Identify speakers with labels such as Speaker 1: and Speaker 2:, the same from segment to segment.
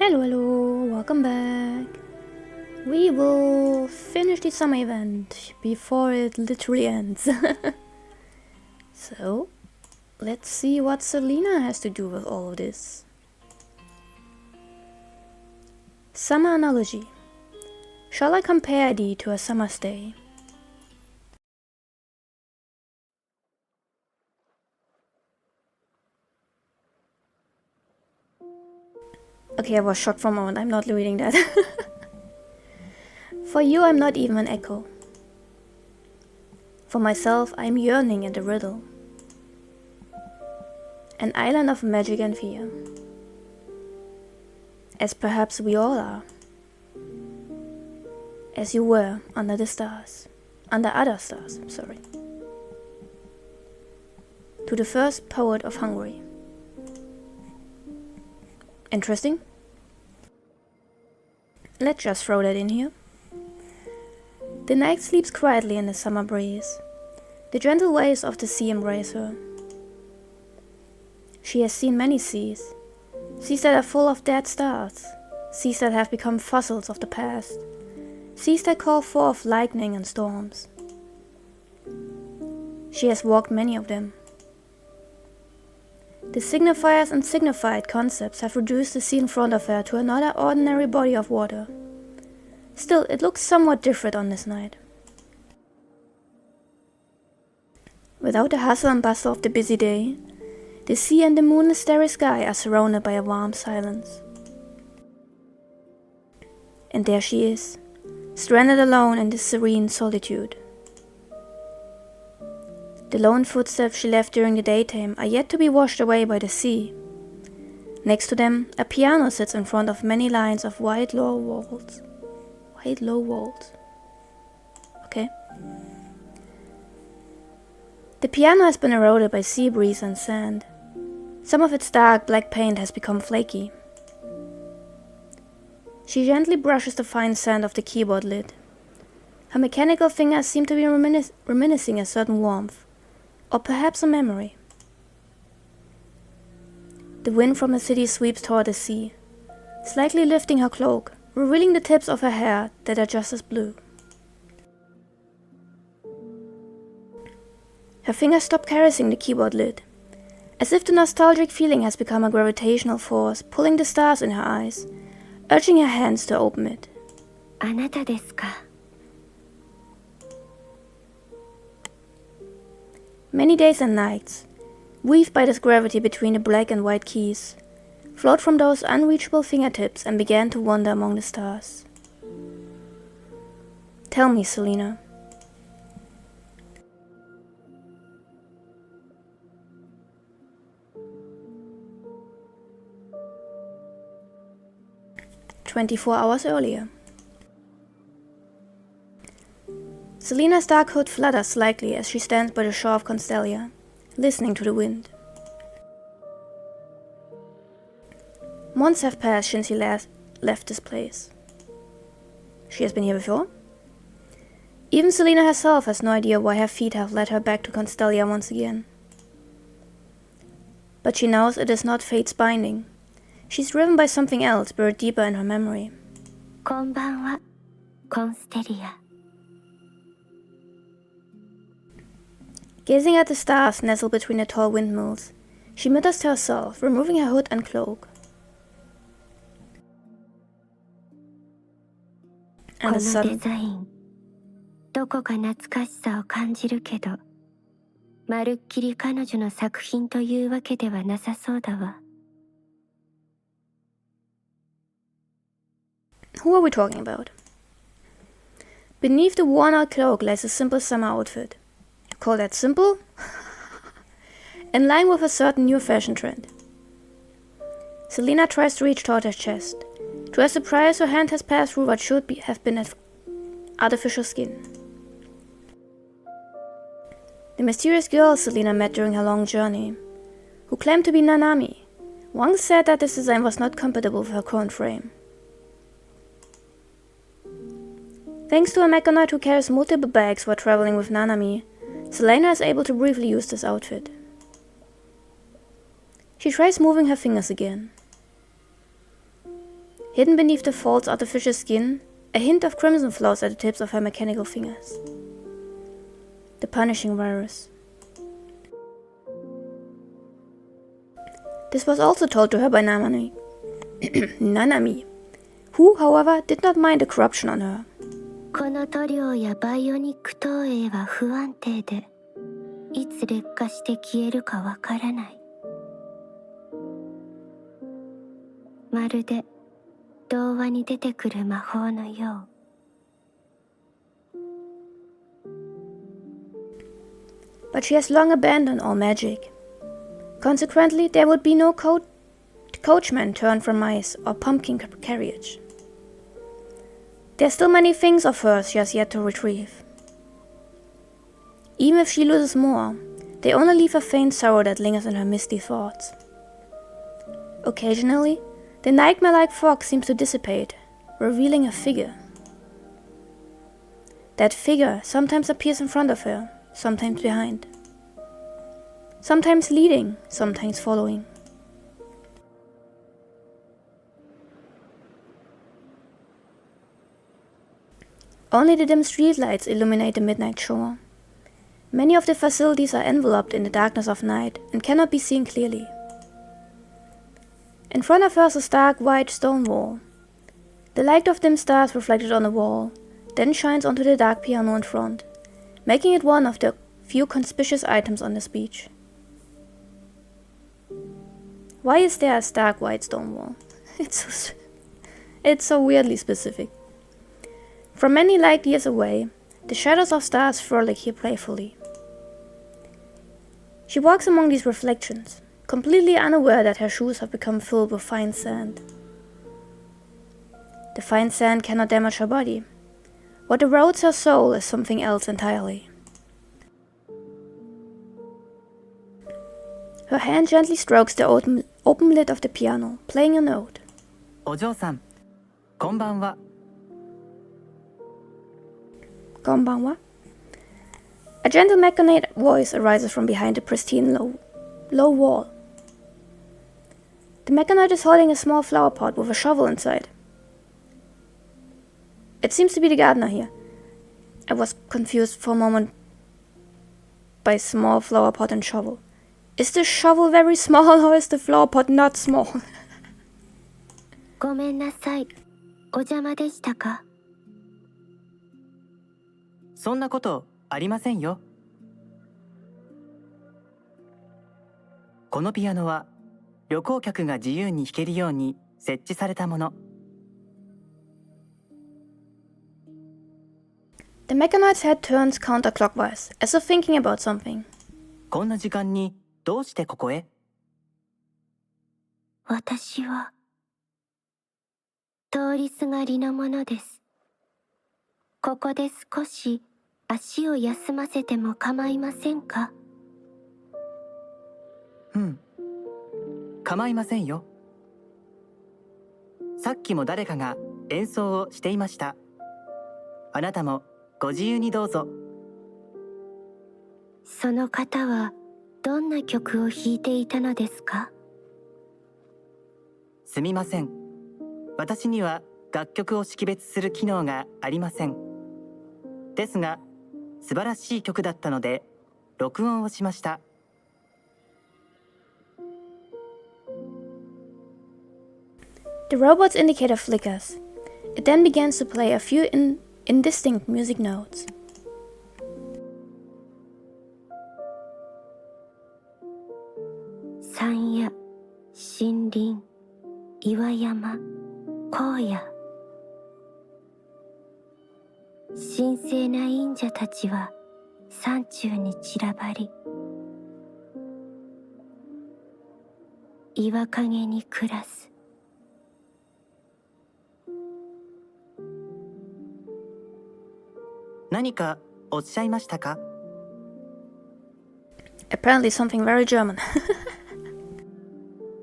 Speaker 1: Hello, welcome back. We will finish the summer event before it literally ends. So, let's see what Selena has to do with all of this. Summer analogy. Shall I compare thee to a summer's day? Okay, I was shocked for a moment. I'm not reading that. For you, I'm not even an echo. For myself, I'm yearning in the riddle. An island of magic and fear. As perhaps we all are. As you were under the stars. Under other stars, sorry. To the first poet of Hungary. Interesting? Let's just throw that in here. The night sleeps quietly in the summer breeze. The gentle waves of the sea embrace her. She has seen many seas. Seas that are full of dead stars. Seas that have become fossils of the past. Seas that call forth lightning and storms. She has walked many of them. The signifiers and signified concepts have reduced the sea in front of her to another ordinary body of water. Still, it looks somewhat different on this night. Without the hustle and bustle of the busy day, the sea and the moonless starry sky are surrounded by a warm silence. And there she is, stranded alone in this serene solitude. The lone footsteps she left during the daytime are yet to be washed away by the sea. Next to them, a piano sits in front of many lines of white low walls. White low walls. Okay. The piano has been eroded by sea breeze and sand. Some of its dark black paint has become flaky. She gently brushes the fine sand off the keyboard lid. Her mechanical fingers seem to be reminiscing a certain warmth. Or perhaps a memory. The wind from the city sweeps toward the sea, slightly lifting her cloak, revealing the tips of her hair that are just as blue. Her fingers stop caressing the keyboard lid, as if the nostalgic feeling has become a gravitational force pulling the stars in her eyes, urging her hands to open it.
Speaker 2: あなたですか?
Speaker 1: Many days and nights, weaved by this gravity between the black and white keys, flowed from those unreachable fingertips and began to wander among the stars. Tell me, Selena. "24 hours earlier. Selena's dark hood flutters slightly as she stands by the shore of Constellia, listening to the wind. Months have passed since he last left this place. She has been here before? Even Selena herself has no idea why her feet have led her back to Constellia once again. But she knows it is not fate's binding. She's driven by something else buried deeper in her memory.
Speaker 2: こんばんは、コンステリア。
Speaker 1: Gazing at the stars nestled between the tall windmills, she mutters to herself, removing her hood and cloak. And
Speaker 2: この
Speaker 1: a sudden,
Speaker 2: デザイン、どこか懐かしさを感じるけど、まるっきり彼女の作品というわけではなさそうだわ。
Speaker 1: who are we talking about? Beneath the worn-out cloak lies a simple summer outfit. You call that simple? In line with a certain new fashion trend. Selena tries to reach toward her chest. To her surprise, her hand has passed through what should have been artificial skin. The mysterious girl Selena met during her long journey, who claimed to be Nanami, once said that this design was not compatible with her current frame. Thanks to a mechanoid who carries multiple bags while traveling with Nanami, Selena is able to briefly use this outfit. She tries moving her fingers again. Hidden beneath the false artificial skin, a hint of crimson flows at the tips of her mechanical fingers. The punishing virus. This was also told to her by Nanami, who, however, did not mind the corruption on her.
Speaker 2: この塗料やバイオニック投影は不安定で、いつ劣化して消えるかわからない。まるで童話に出てくる魔法のよう。
Speaker 1: But she has long abandoned all magic. Consequently, there would be no coachman turned from mice or pumpkin carriage. There are still many things of hers she has yet to retrieve. Even if she loses more, they only leave a faint sorrow that lingers in her misty thoughts. Occasionally, the nightmare-like fog seems to dissipate, revealing a figure. That figure sometimes appears in front of her, sometimes behind. Sometimes leading, sometimes following. Only the dim streetlights illuminate the midnight shore. Many of the facilities are enveloped in the darkness of night and cannot be seen clearly. In front of her is a stark white stone wall. The light of dim stars reflected on the wall then shines onto the dark piano in front, making it one of the few conspicuous items on this beach. Why is there a stark white stone wall? It's so weirdly specific. From many light years away, the shadows of stars frolic here playfully. She walks among these reflections, completely unaware that her shoes have become filled with fine sand. The fine sand cannot damage her body. What erodes her soul is something else entirely. Her hand gently strokes the open lid of the piano, playing a note.
Speaker 3: お嬢さん、こんばんは。
Speaker 1: Konbanwa. A gentle machinate voice arises from behind the pristine low wall. The machinate is holding a small flower pot with a shovel inside. It seems to be the gardener here. I was confused for a moment by small flower pot and shovel. Is the shovel very small or is the flower pot not small?
Speaker 2: ごめんなさい。お邪魔でしたか？
Speaker 3: そんなことありませんよ。このピアノは旅行客が自由に弾けるように設置されたもの。
Speaker 1: The mechanoid's head turns counterclockwise, as if thinking about something.
Speaker 3: こんな時間にどうしてここへ？
Speaker 2: 私は通りすがりのものです。ここで少し足を休ませても構いませんか？
Speaker 3: 構いませんよ。さっきも誰かが演奏をしていました。あなたもご自由にどうぞ。
Speaker 2: その方はどんな曲を弾いていたのですか？
Speaker 3: すみません。私には楽曲を識別する機能がありません。ですが、素晴らしい曲だったので、録音をしました。
Speaker 1: The robot's indicator flickers. It then begins to play a few indistinct music notes.
Speaker 2: 山野、森林、岩山、荒野。神聖な忍者たちは山中に散らばり、岩陰に暮らす。
Speaker 3: 何かおっしゃいましたか？
Speaker 1: Apparently something very German.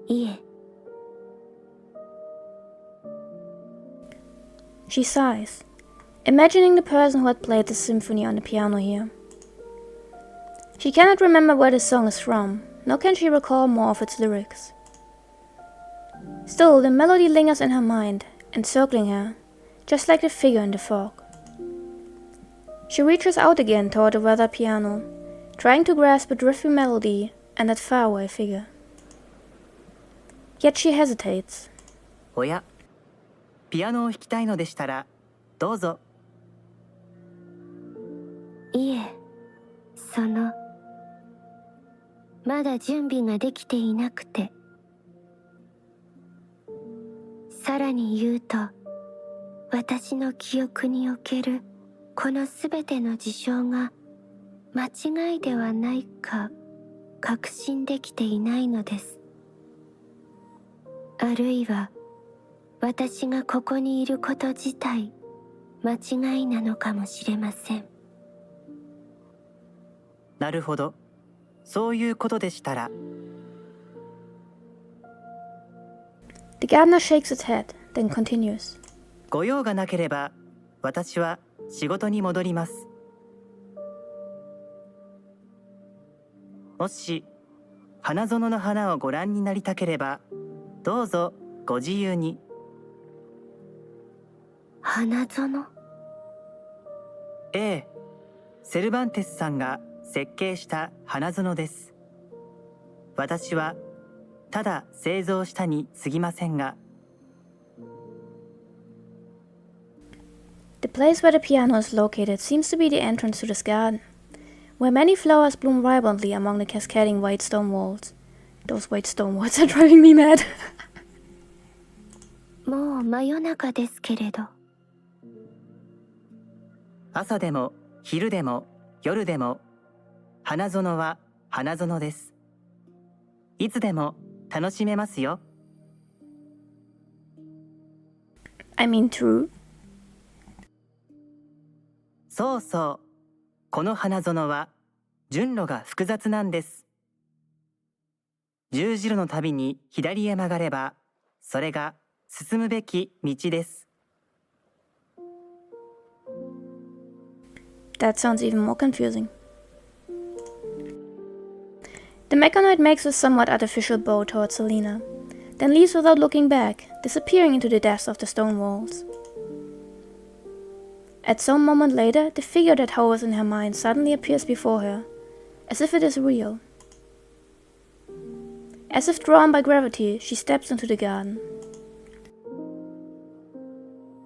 Speaker 2: いえ。
Speaker 1: She sighs, imagining the person who had played the symphony on the piano here. She cannot remember where the song is from, nor can she recall more of its lyrics. Still, the melody lingers in her mind, encircling her, just like the figure in the fog. She reaches out again toward the weathered piano, trying to grasp a drifting melody and that faraway figure. Yet she hesitates.
Speaker 3: おや、ピアノを弾きたいのでしたら、どうぞ。
Speaker 2: いえ、まだ準備ができていなくて。さらに言うと、私の記憶におけるこのすべての事象が間違いではないか確信できていないのです。あるいは私がここにいること自体間違いなのかもしれません。
Speaker 3: なるほど。そういうことでしたら。
Speaker 1: The gardener shakes its head, then continues.
Speaker 3: ご用がなければ、私は仕事に戻ります。もし、花園の花をご覧になりたければ、どうぞご自由に。
Speaker 2: 花園？
Speaker 3: ええ、セルバンテスさんが設計した花園です。私はただ製造したに過ぎませんが。
Speaker 1: The place where the piano is located seems to be the entrance to this garden, where many flowers bloom vibrantly among the cascading white stone walls. Those white stone walls are driving me mad.
Speaker 2: もう真夜中ですけれど。
Speaker 3: 朝でも昼でも夜でも、花園は花園です。いつでも楽しめますよ。
Speaker 1: I mean true.
Speaker 3: そうそう。この花園は順路が複雑なんです。十字路のたびに左へ曲がれば、それが進むべき道です。
Speaker 1: That sounds even more confusing. The mechanoid makes a somewhat artificial bow towards Selena, then leaves without looking back, disappearing into the depths of the stone walls. At some moment later, the figure that hovers in her mind suddenly appears before her, as if it is real. As if drawn by gravity, she steps into the garden.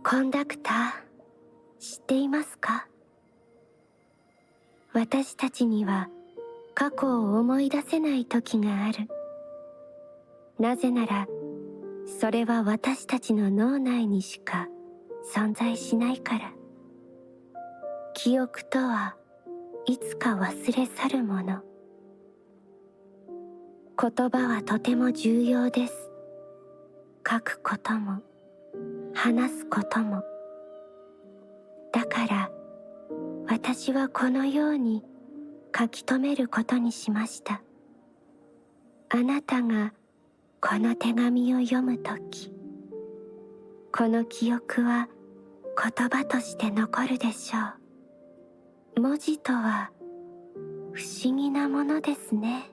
Speaker 2: コンダクター、知っていますか？私たちには過去を思い出せない時がある。なぜなら、それは私たちの脳内にしか存在しないから。記憶とはいつか忘れ去るもの。言葉はとても重要です。書くことも、話すことも。だから、私はこのように書き留めることにしました。あなたがこの手紙を読むとき、この記憶は言葉として残るでしょう。文字とは不思議なものですね。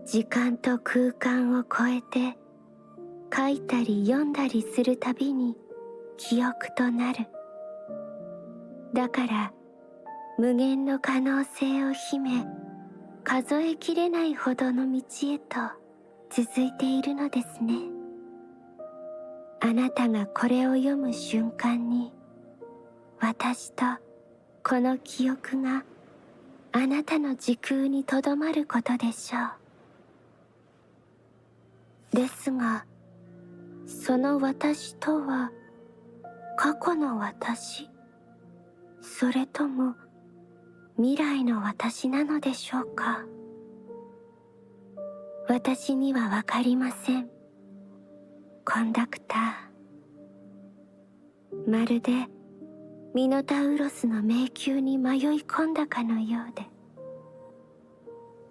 Speaker 2: 時間と空間を超えて書いたり読んだりするたびに記憶となる。だから無限の可能性を秘め、数えきれないほどの道へと続いているのですね。あなたがこれを読む瞬間に、私とこの記憶があなたの時空にとどまることでしょう。ですが、その私とは過去の私、それとも未来の私なのでしょうか。私にはわかりません。コンダクター。まるでミノタウロスの迷宮に迷い込んだかのようで、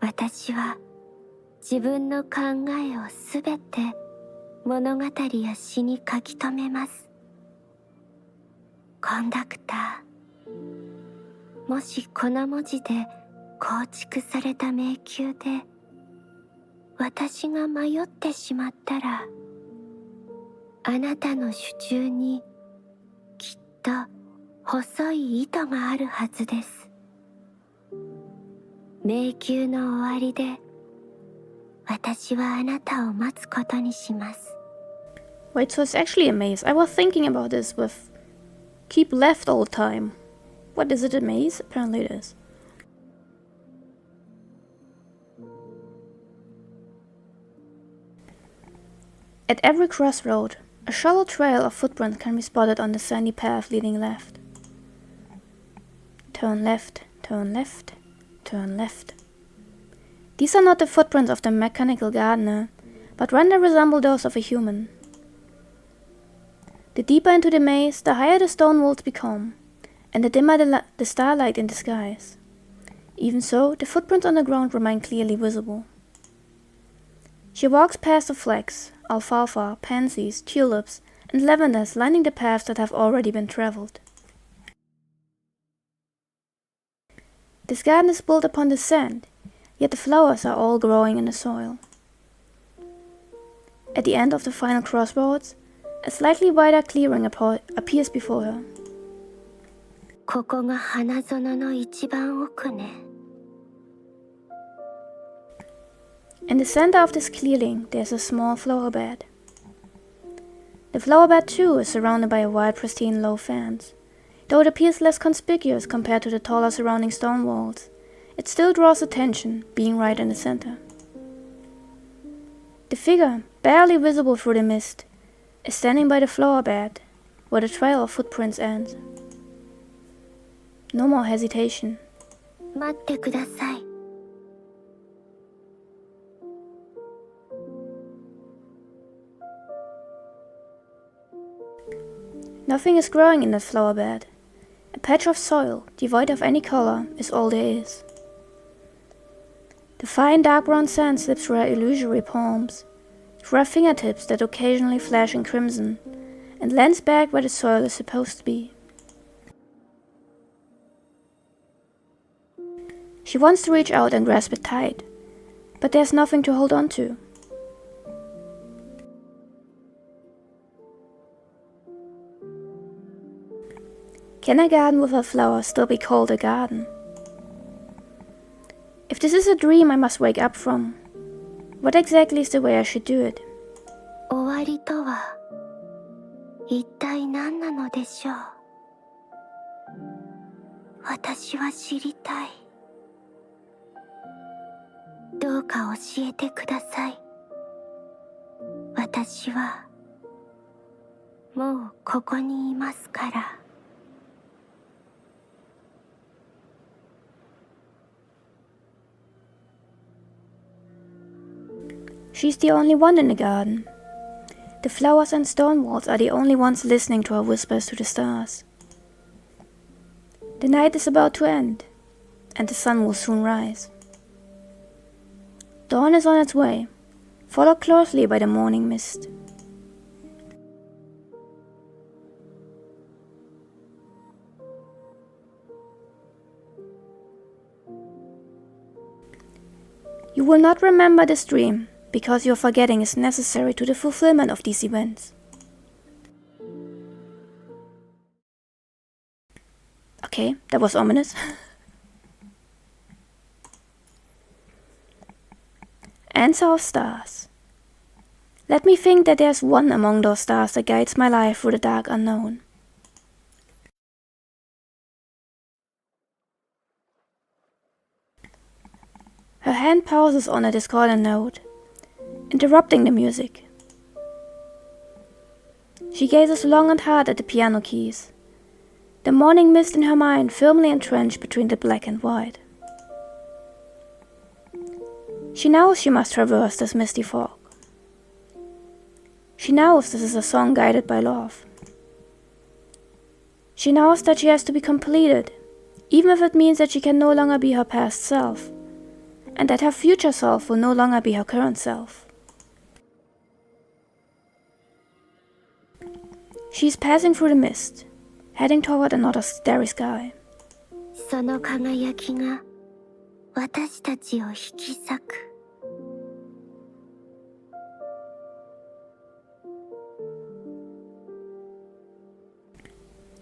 Speaker 2: 私は自分の考えをすべて物語や詩に書き留めます。コンダクター、もしこの文字で構築された迷宮で私が迷ってしまったらあなたの手中にきっと細い糸があるはずです。迷宮の終わりで私はあなたを待つことにします。
Speaker 1: Wait, so it's actually a maze. I was thinking about this with keep left all the time. What is it, a maze? Apparently it is. At every crossroad, a shallow trail of footprints can be spotted on the sandy path leading left. Turn left, turn left, turn left. These are not the footprints of the mechanical gardener, but rather resemble those of a human. The deeper into the maze, the higher the stone walls become, and the dimmer the starlight in the skies. Even so, the footprints on the ground remain clearly visible. She walks past the flags, alfalfa, pansies, tulips, and lavenders lining the paths that have already been traveled. This garden is built upon the sand, yet the flowers are all growing in the soil. At the end of the final crossroads, a slightly wider clearing appears before her.
Speaker 2: ここが花園の一番奥ね。
Speaker 1: In the center of this clearing, there's a small flower bed. The flower bed too is surrounded by a wide, pristine low fence. Though it appears less conspicuous compared to the taller surrounding stone walls, it still draws attention, being right in the center. The figure, barely visible through the mist, is standing by the flower bed, where the trail of footprints ends. No more hesitation.
Speaker 2: 待ってください。
Speaker 1: Nothing is growing in that flower bed. A patch of soil, devoid of any color, is all there is. The fine dark brown sand slips through her illusory palms, through her fingertips that occasionally flash in crimson, and lands back where the soil is supposed to be. She wants to reach out and grasp it tight, but there's nothing to hold on to. Can a garden with a flower still be called a garden? If this is a dream I must wake up from, what exactly is the way I should do it?
Speaker 2: 終わりとは一体何なのでしょう。私は知りたい。どうか教えてください。私はもうここにいますから。
Speaker 1: She's the only one in the garden. The flowers and stone walls are the only ones listening to her whispers to the stars. The night is about to end, and the sun will soon rise. Dawn is on its way, followed closely by the morning mist. You will not remember this dream, because your forgetting is necessary to the fulfillment of these events. Okay, that was ominous. Answer of stars. Let me think that there's one among those stars that guides my life through the dark unknown. Her hand pauses on a discordant note, interrupting the music. She gazes long and hard at the piano keys, the morning mist in her mind firmly entrenched between the black and white. She knows she must traverse this misty fog. She knows this is a song guided by love. She knows that she has to be completed, even if it means that she can no longer be her past self, and that her future self will no longer be her current self. She is passing through the mist, heading toward another starry sky.
Speaker 2: その輝きが私たちを引き裂く。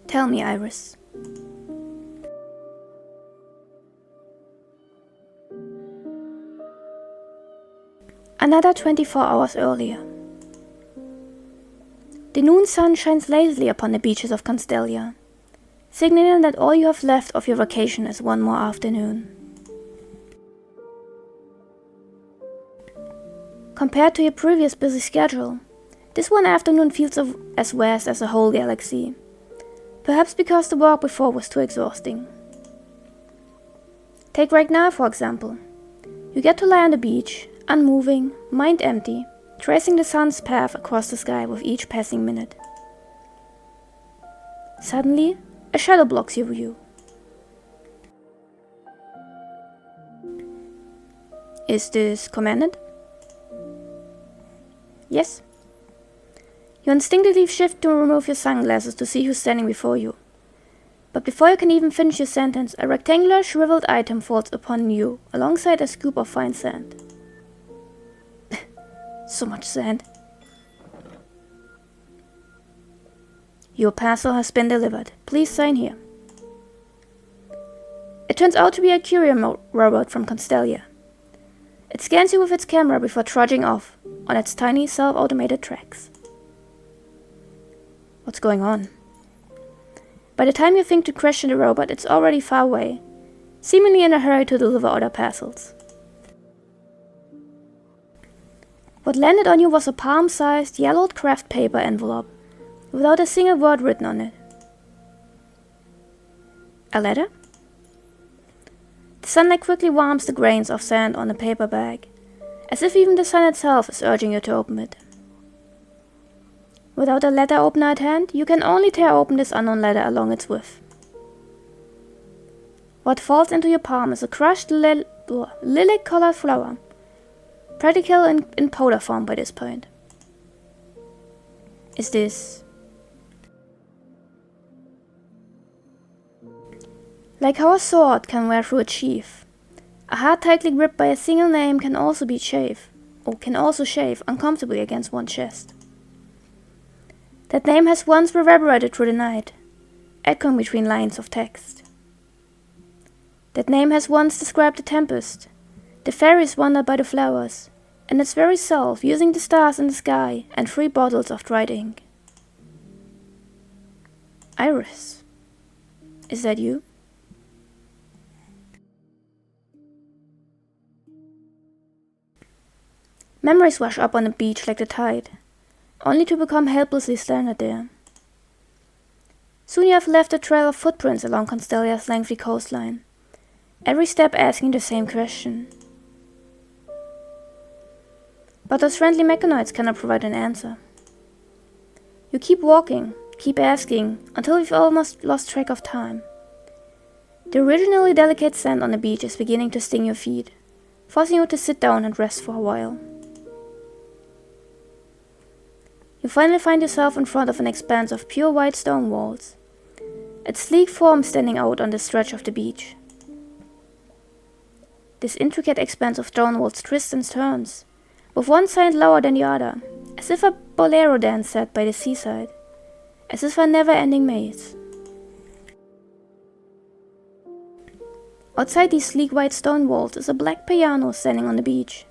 Speaker 1: Tell me, Iris. Another 24 hours earlier. The noon sun shines lazily upon the beaches of Constellia, signaling that all you have left of your vacation is one more afternoon. Compared to your previous busy schedule, this one afternoon feels as vast as a whole galaxy, perhaps because the walk before was too exhausting. Take right now, for example. You get to lie on the beach, unmoving, mind empty, tracing the sun's path across the sky with each passing minute. Suddenly, a shadow blocks your view. Is this commanded? Yes. You instinctively shift to remove your sunglasses to see who's standing before you. But before you can even finish your sentence, a rectangular, shriveled item falls upon you alongside a scoop of fine sand. So much sand. Your parcel has been delivered. Please sign here. It turns out to be a courier robot from Constellia. It scans you with its camera before trudging off on its tiny self-automated tracks. What's going on? By the time you think to question the robot, it's already far away, seemingly in a hurry to deliver other parcels. What landed on you was a palm-sized, yellowed craft paper envelope without a single word written on it. A letter? The sunlight quickly warms the grains of sand on the paper bag, as if even the sun itself is urging you to open it. Without a letter opener at hand, you can only tear open this unknown letter along its width. What falls into your palm is a crushed lilac-colored flower, practically in powder form by this point. Is this... Like how a sword can wear through its sheath, a heart tightly gripped by a single name can also shave uncomfortably against one's chest. That name has once reverberated through the night, echoing between lines of text. That name has once described the tempest, the fairies wandered by the flowers, and its very self using the stars in the sky and 3 bottles of dried ink. Iris, is that you? Memories wash up on the beach like the tide, only to become helplessly stranded there. Soon you have left a trail of footprints along Constellia's lengthy coastline, every step asking the same question. But those friendly mechanoids cannot provide an answer. You keep walking, keep asking, until you've almost lost track of time. The originally delicate sand on the beach is beginning to sting your feet, forcing you to sit down and rest for a while. You finally find yourself in front of an expanse of pure white stone walls, its sleek form standing out on the stretch of the beach. This intricate expanse of stone walls twists and turns, with one side lower than the other, as if a bolero dance set by the seaside, as if a never-ending maze. Outside these sleek white stone walls is a black piano standing on the beach.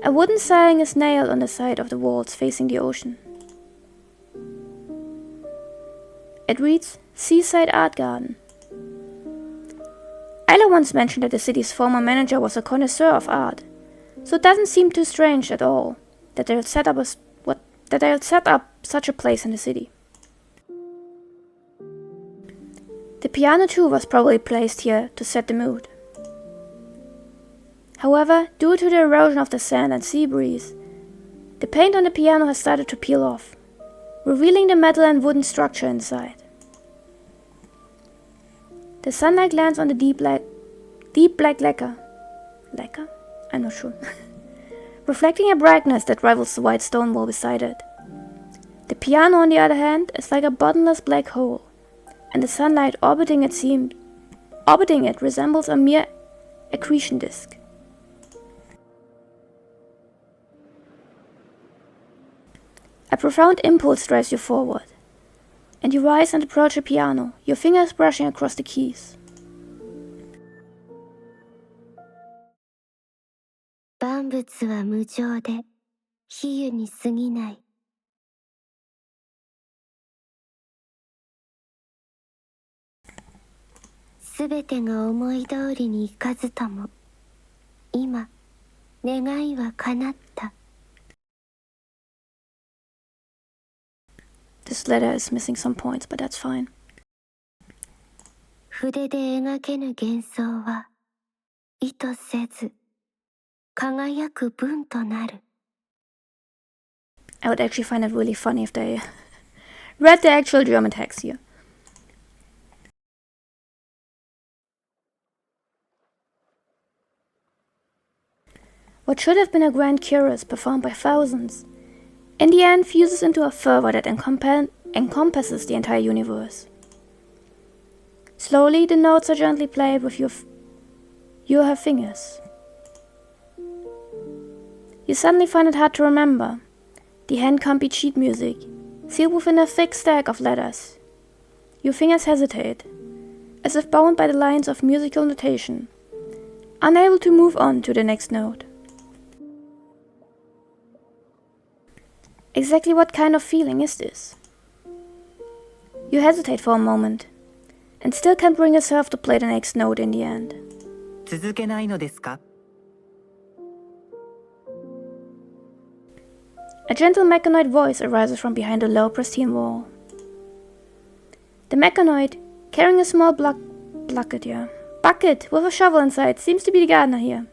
Speaker 1: A wooden sign is nailed on the side of the walls facing the ocean. It reads, Seaside Art Garden. Isla once mentioned that the city's former manager was a connoisseur of art, so it doesn't seem too strange at all that they'll set up such a place in the city. The piano too was probably placed here to set the mood. However, due to the erosion of the sand and sea breeze, the paint on the piano has started to peel off, revealing the metal and wooden structure inside. The sunlight lands on the deep black lacquer? I'm not sure. Reflecting a brightness that rivals the white stone wall beside it. The piano, on the other hand, is like a bottomless black hole, and the sunlight orbiting it resembles a mere accretion disk. A profound impulse drives you forward. and you rise and approach the piano, your fingers brushing across the keys.
Speaker 2: 万物は無常で比喩に過ぎない。すべてが思い通りにいかずとも、今、願いは叶った。
Speaker 1: This letter is missing some points, but that's fine.
Speaker 2: 筆で描けぬ幻想は、意図せず、輝く文となる。
Speaker 1: I would actually find it really funny if they read the actual German text here. What should have been a grand chorus performed by thousands, in the end fuses into a fervor that encompasses the entire universe. Slowly, the notes are gently played with your fingers. You suddenly find it hard to remember. The hand can't be sheet music, sealed within a thick stack of letters. Your fingers hesitate, as if bound by the lines of musical notation, unable to move on to the next note. Exactly what kind of feeling is this? You hesitate for a moment, and still can't bring yourself to play the next note in the end.
Speaker 3: 続けないのですか?
Speaker 1: A gentle mechanoid voice arises from behind a low, pristine wall. The mechanoid, carrying a small bucket with a shovel inside, seems to be the gardener here.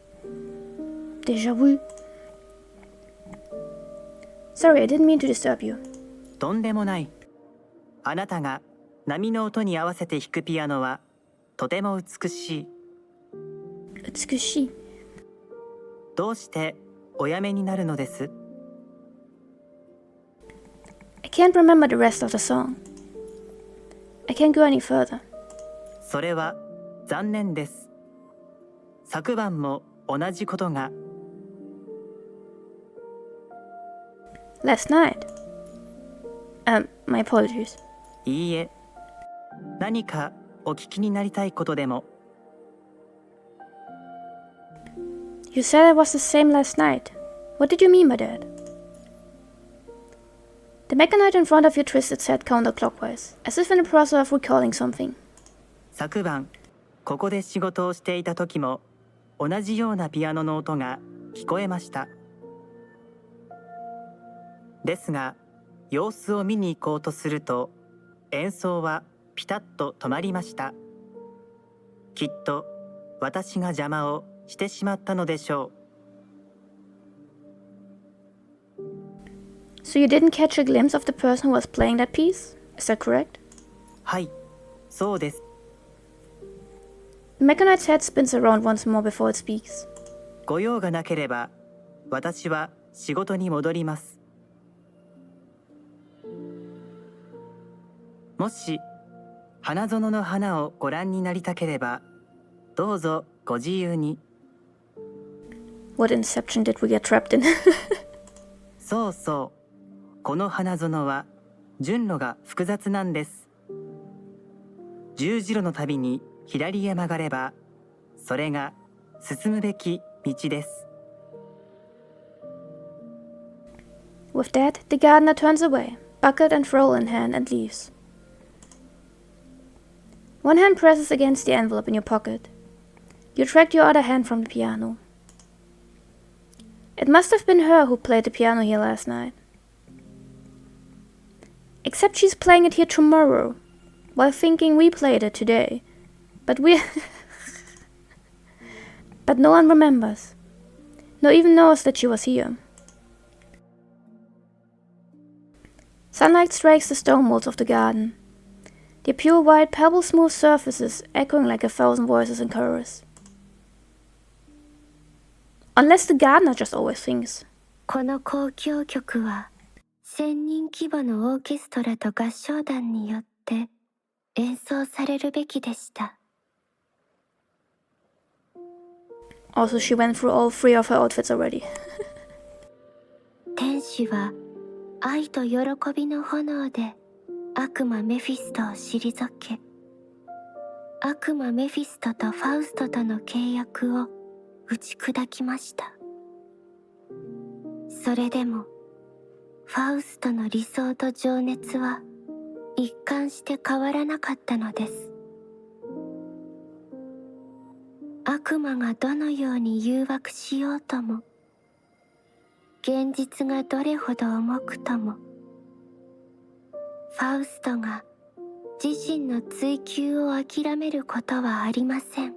Speaker 1: Déjà vu. Sorry, I didn't mean to disturb you.
Speaker 3: とんでもない。あなたが波の音に合わせて弾くピアノはとても美しい。
Speaker 1: 美しい。
Speaker 3: どうしておやめになるのです?
Speaker 1: I can't remember the rest of the song. I can't go any further.
Speaker 3: それは残念です。昨晩も同じことが。
Speaker 1: Last night. My apologies.
Speaker 3: いいえ。何かお聞きになりたいことでも。
Speaker 1: You said it was the same last night. What did you mean by that? The mechanoid in front of you twists its head counterclockwise, as if in the process of recalling something.
Speaker 3: 昨晩、ここで仕事をしていた時も同じようなピアノの音が聞こえました。ですが、様子を見に行こうとすると、演奏はピタッと止まりました。きっと私が邪魔をしてしまったのでしょう。
Speaker 1: So you didn't catch a glimpse of the person who was playing that piece? Is that correct?
Speaker 3: はい、そうです。
Speaker 1: The mechanoid's head spins around once more before it speaks.
Speaker 3: ご用がなければ、私は仕事に戻ります。もし、花園の花をご覧になりたければ、どうぞご自由に。
Speaker 1: What inception did we get trapped in?
Speaker 3: そうそう。この花園は順路が複雑なんです。十字路のたびに左へ曲がれば、それが進むべき道です。
Speaker 1: With that, the gardener turns away, bucket and roll in hand, and leaves. One hand presses against the envelope in your pocket. You track your other hand from the piano. It must have been her who played the piano here last night. Except she's playing it here tomorrow, while thinking we played it today. But But no one remembers. No even knows that she was here. Sunlight strikes the stone walls of the garden. Their pure white, pebble-smooth surfaces echoing like 1,000 voices in chorus. Unless the gardener just always thinks.
Speaker 2: この交響曲は1000人規模のオーケストラと合唱団によって演奏されるべきでした。
Speaker 1: Also, she went through all 3 of her outfits already.
Speaker 2: 天使は愛と喜びの炎で悪魔メフィストを退け、悪魔メフィストとファウストとの契約を打ち砕きました。それでもファウストの理想と情熱は一貫して変わらなかったのです。悪魔がどのように誘惑しようとも、現実がどれほど重くとも、ファウストが自身の追求を諦めることはありません。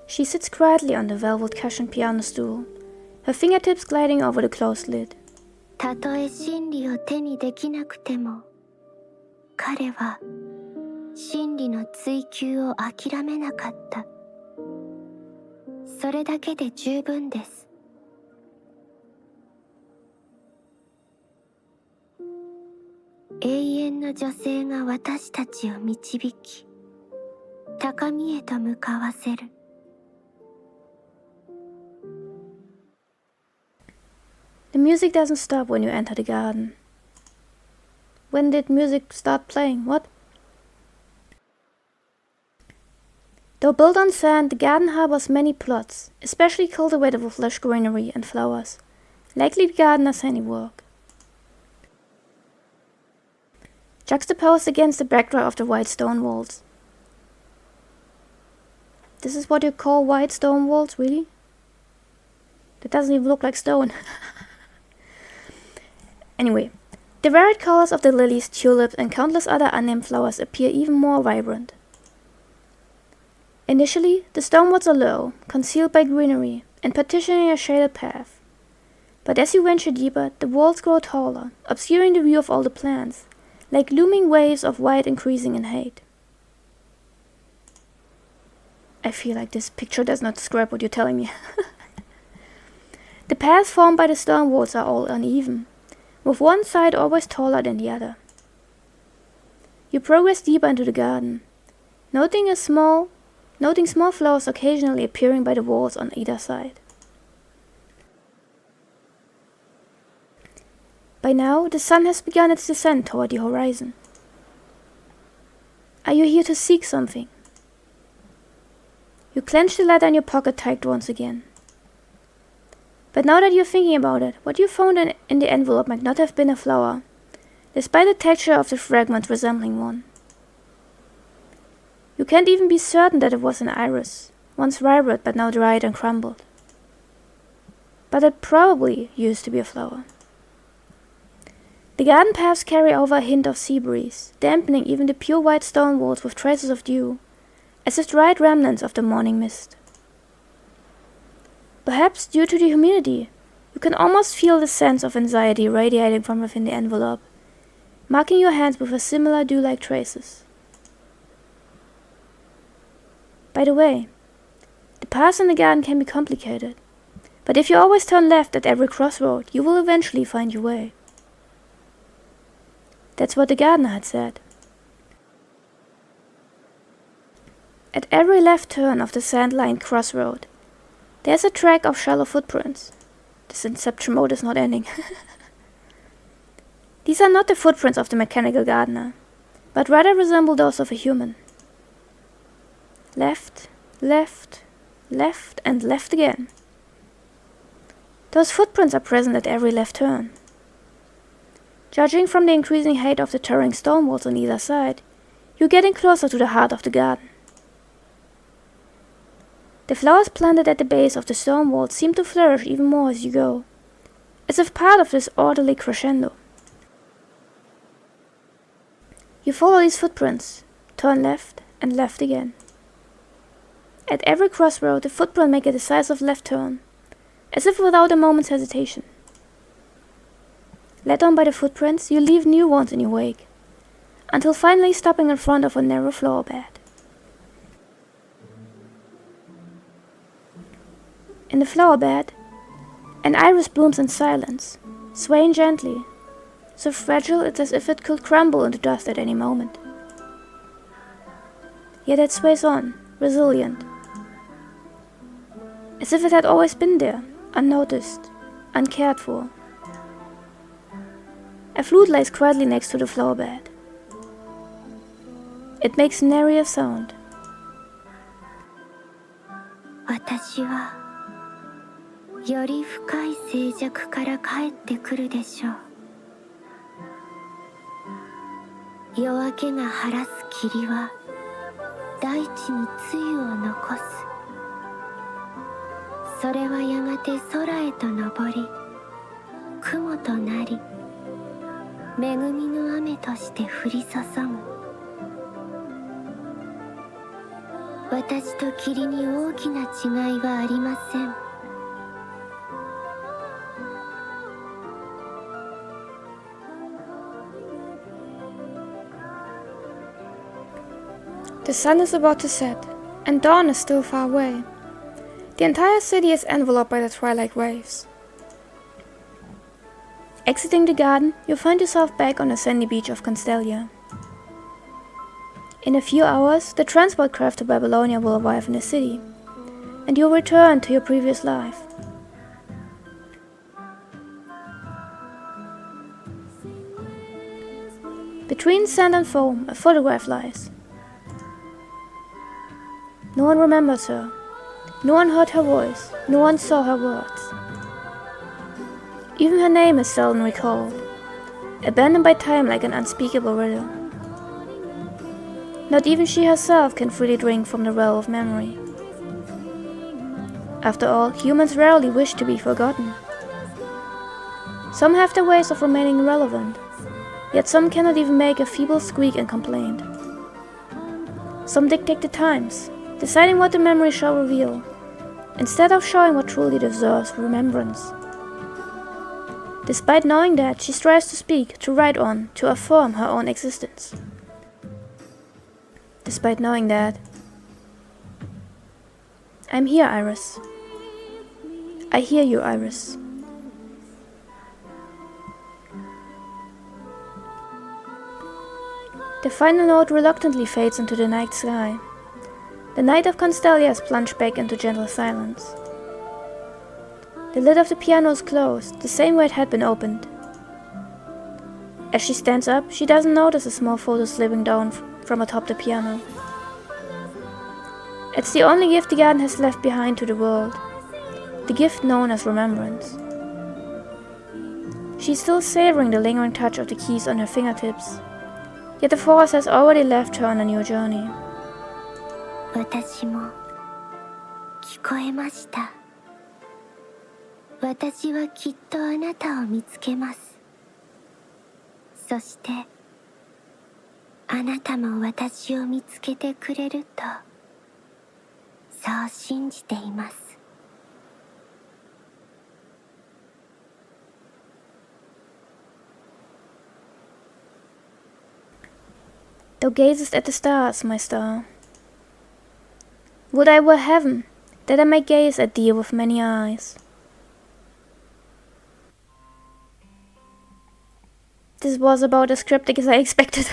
Speaker 1: She sits quietly on the velvet cushioned piano stool, her fingertips gliding over the closed lid.
Speaker 2: たとえ真理を手にできなくても、彼は真理の追求を諦めなかった。それだけで十分です。永遠の女性が私たちを導き、高みへと向かわせる。
Speaker 1: The music doesn't stop when you enter the garden. When did music start playing? What? Though built on sand, the garden harbors many plots, especially cultivated with lush greenery and flowers, likely the gardener's handiwork. Juxtaposed against the backdrop of the white stone walls. This is what you call white stone walls, really? That doesn't even look like stone. Anyway, the varied colors of the lilies, tulips, and countless other unnamed flowers appear even more vibrant. Initially, the stone walls are low, concealed by greenery, and partitioning a shaded path. But as you venture deeper, the walls grow taller, obscuring the view of all the plants, like looming waves of white increasing in height. I feel like this picture does not describe what you're telling me. The paths formed by the stone walls are all uneven, with one side always taller than the other. You progress deeper into the garden, noting small flowers occasionally appearing by the walls on either side. By now, the sun has begun its descent toward the horizon. Are you here to seek something? You clench the letter in your pocket tight once again. But now that you're thinking about it, what you found in the envelope might not have been a flower, despite the texture of the fragment resembling one. You can't even be certain that it was an iris, once vibrant but now dried and crumbled. But it probably used to be a flower. The garden paths carry over a hint of sea breeze, dampening even the pure white stone walls with traces of dew, as if dried remnants of the morning mist. Perhaps due to the humidity, you can almost feel the sense of anxiety radiating from within the envelope, marking your hands with a similar dew-like traces. By the way, the paths in the garden can be complicated, but if you always turn left at every crossroad, you will eventually find your way. That's what the gardener had said. At every left turn of the sand-lined crossroad, there's a track of shallow footprints. This inception mode is not ending. These are not the footprints of the mechanical gardener, but rather resemble those of a human. Left, left, left, and left again. Those footprints are present at every left turn. Judging from the increasing height of the towering stone walls on either side, you're getting closer to the heart of the garden. The flowers planted at the base of the stone walls seem to flourish even more as you go, as if part of this orderly crescendo. You follow these footprints, turn left and left again. At every crossroad, the footprint makes a decisive left turn, as if without a moment's hesitation. Led on by the footprints, you leave new ones in your wake, until finally stopping in front of a narrow flower bed. In the flower bed, an iris blooms in silence, swaying gently, so fragile it's as if it could crumble into dust at any moment. Yet it sways on, resilient, as if it had always been there, unnoticed, uncared for. A flute lies quietly next to the flower bed. It makes nary a sound.
Speaker 2: 私はより深い静寂から帰ってくるでしょう。夜明けが晴らす霧は大地に露を残す。それはやがて空へと昇り、雲となり、恵みの雨として降り注ぐ。私と霧に大きな違いはありません。
Speaker 1: The sun is about to set, and dawn is still far away. The entire city is enveloped by the twilight waves. Exiting the garden, you find yourself back on the sandy beach of Constellia. In a few hours, the transport craft to Babylonia will arrive in the city, and you'll return to your previous life. Between sand and foam, a photograph lies. No one remembers her. No one heard her voice. No one saw her words. Even her name is seldom recalled, abandoned by time like an unspeakable riddle. Not even she herself can freely drink from the well of memory. After all, humans rarely wish to be forgotten. Some have their ways of remaining irrelevant, yet some cannot even make a feeble squeak in complaint. Some dictate the times, deciding what the memory shall reveal, instead of showing what truly deserves remembrance. Despite knowing that, she strives to speak, to write on, to affirm her own existence. Despite knowing that, I'm here, Iris. I hear you, Iris. The final note reluctantly fades into the night sky. The night of Constellia has plunged back into gentle silence. The lid of the piano is closed, the same way it had been opened. As she stands up, she doesn't notice a small photo slipping down from atop the piano. It's the only gift the garden has left behind to the world, the gift known as remembrance. She's still savoring the lingering touch of the keys on her fingertips, yet the forest has already left her on a new journey.
Speaker 2: 私も聞こえました。私はきっとあなたを見つけます。そしてあなたも私を見つけてくれると、そう信じています。
Speaker 1: Thou gazest at the stars, my star. Would I were heaven, that I may gaze at thee with many eyes. This was about as cryptic as I expected.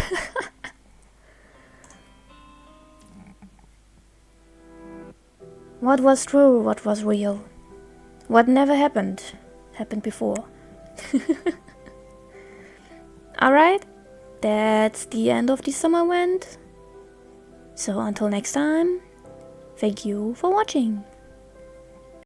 Speaker 1: What was true, what was real, what never happened before. Alright, that's the end of the summer event. So until next time, thank you for watching.